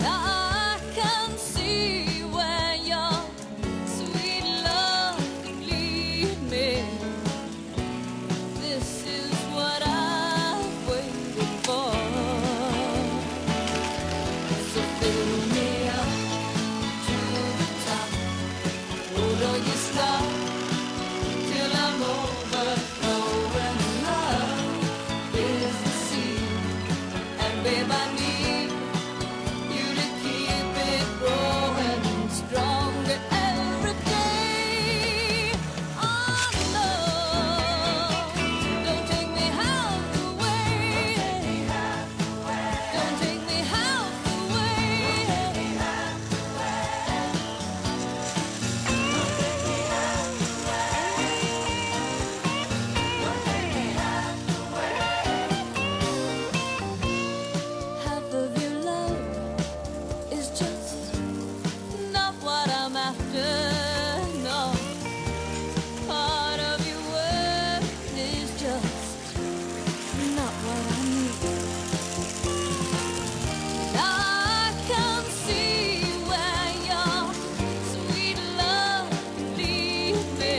Now I can see where your sweet love could lead me. This is what I've waited for. So fill me up to the top. Oh, don't you stop till I'm overflowing. Love is the seed, and babe, I need you to keep it growing stronger every day. Oh, love, don't take me half the way. Don't take me half the way. Half of your love is just not what I'm after. No, part of your worth is just not what I need. Now I can see where your sweet love can lead me.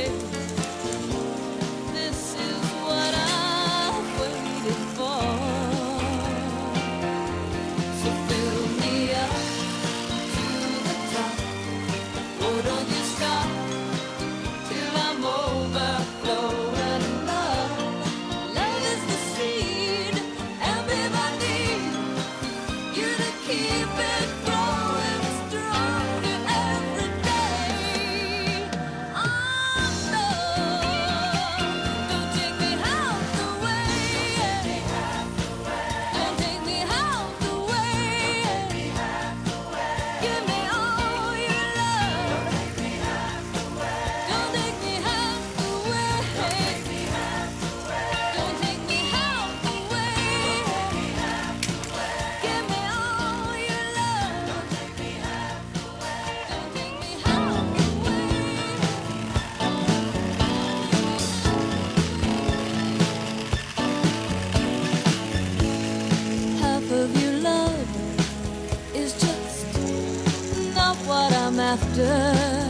This is what I've waited for. So fill me up to the top. Oh, don't you stop till I'm overflowing. Love is the seed, and babe, I need you to keep it growing stronger every day. Oh, love, don't take me half the way. Don't take me half the way. Give me all your love. Don't take me half the way. Don't take me half the way. Give me all your love. Don't take me half the way. Half of your love is just not what I'm after.